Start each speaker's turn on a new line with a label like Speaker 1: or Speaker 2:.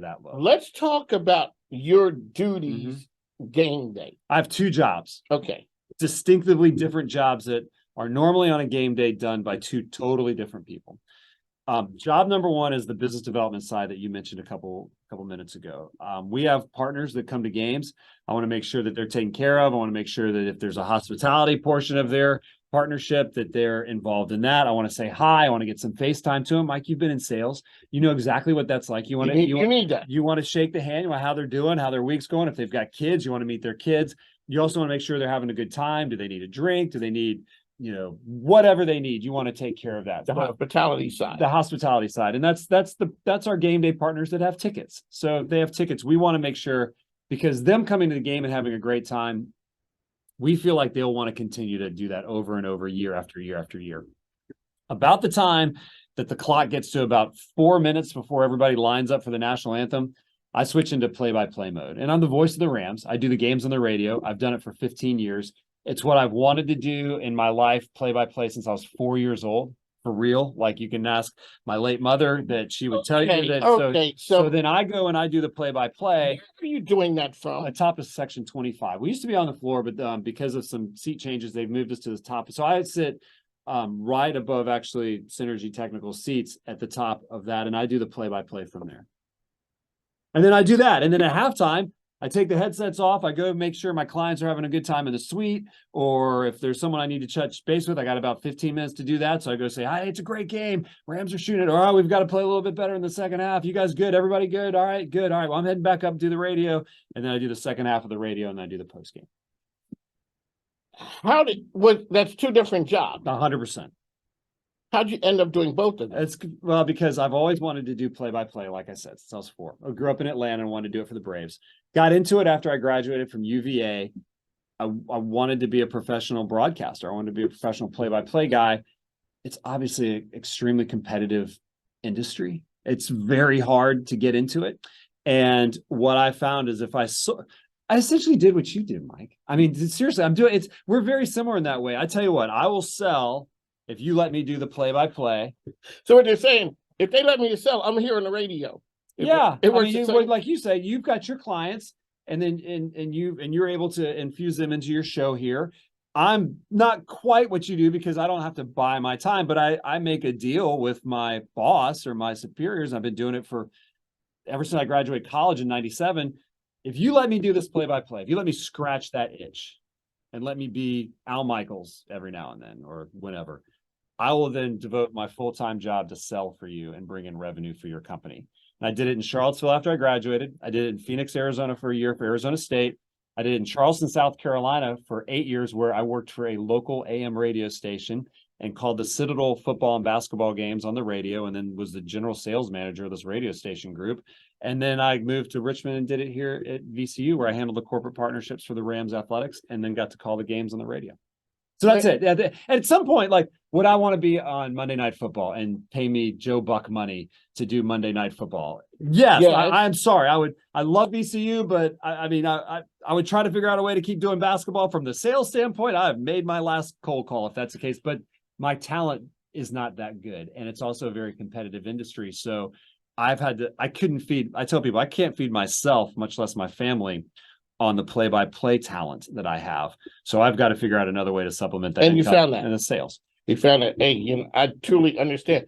Speaker 1: to that low.
Speaker 2: Let's talk about your duties game day.
Speaker 1: I have 2 jobs.
Speaker 2: Okay.
Speaker 1: Distinctively different jobs that are normally on a game day done by 2 totally different people. Job number 1 is the business development side that you mentioned a couple minutes ago. We have partners that come to games. I want to make sure that they're taken care of. I want to make sure that if there's a hospitality portion of their partnership, that they're involved in that. I want to say hi. I want to get some FaceTime to them. Mike, you've been in sales. You know exactly what that's like. You need that. You want to shake the hand. You want how they're doing, how their week's going. If they've got kids, you want to meet their kids. You also want to make sure they're having a good time. Do they need a drink? Do they need, whatever they need? You want to take care of that.
Speaker 2: The hospitality side.
Speaker 1: And that's our game day partners that have tickets. So if they have tickets, we want to make sure, because them coming to the game and having a great time, we feel like they'll want to continue to do that over and over, year after year after year. About the time that the clock gets to about 4 minutes before everybody lines up for the national anthem, I switch into play-by-play mode. And I'm the voice of the Rams. I do the games on the radio. I've done it for 15 years. It's what I've wanted to do in my life, play-by-play, since I was 4 years old. For real. Like, you can ask my late mother that she would tell you that.
Speaker 2: Okay.
Speaker 1: So then I go and I do the play-by-play.
Speaker 2: Where are you doing that from?
Speaker 1: The top of section 25. We used to be on the floor, but because of some seat changes, they've moved us to the top. So I sit right above actually Synergy Technical seats at the top of that, and I do the play-by-play from there. And then I do that. And then at halftime, I take the headsets off. I go make sure my clients are having a good time in the suite, or if there's someone I need to touch base with, I got about 15 minutes to do that. So I go say, hi, it's a great game. Rams are shooting it. All right, we've got to play a little bit better in the second half. You guys good? Everybody good? All right, good. All right, well, I'm heading back up to do the radio. And then I do the second half of the radio, and then I do the post game.
Speaker 2: That's 2 different jobs.
Speaker 1: 100%.
Speaker 2: How'd you end up doing both of them?
Speaker 1: Because I've always wanted to do play-by-play, like I said, since I was 4. I grew up in Atlanta and wanted to do it for the Braves. Got into it after I graduated from UVA. I wanted to be a professional broadcaster. I wanted to be a professional play-by-play guy. It's obviously an extremely competitive industry. It's very hard to get into it. And what I found is I essentially did what you did, Mike. I mean, seriously, we're very similar in that way. I tell you what, I will sell if you let me do the play-by-play.
Speaker 2: So what they're saying, if they let me to sell, I'm here on the radio.
Speaker 1: Like you say, you've got your clients, and then you're able to infuse them into your show here. I'm not quite what you do because I don't have to buy my time, but I make a deal with my boss or my superiors. I've been doing it ever since I graduated college in '97. If you let me do this play-by-play, if you let me scratch that itch and let me be Al Michaels every now and then or whenever, I will then devote my full-time job to sell for you and bring in revenue for your company. And I did it in Charlottesville after I graduated. I did it in Phoenix, Arizona for a year for Arizona State. I did it in Charleston, South Carolina for 8 years, where I worked for a local AM radio station and called the Citadel football and basketball games on the radio, and then was the general sales manager of this radio station group. And then I moved to Richmond and did it here at VCU, where I handled the corporate partnerships for the Rams athletics, and then got to call the games on the radio. So that's it. And at some point, like, would I want to be on Monday Night Football and pay me Joe Buck money to do Monday Night Football? Yes. I'm sorry. I love VCU, but I would try to figure out a way to keep doing basketball. From the sales standpoint, I've made my last cold call if that's the case, but my talent is not that good. And it's also a very competitive industry. So I tell people I can't feed myself, much less my family, on the play-by-play talent that I have. So I've got to figure out another way to supplement that.
Speaker 2: And you found that.
Speaker 1: And the sales.
Speaker 2: You found that. Hey, I truly understand.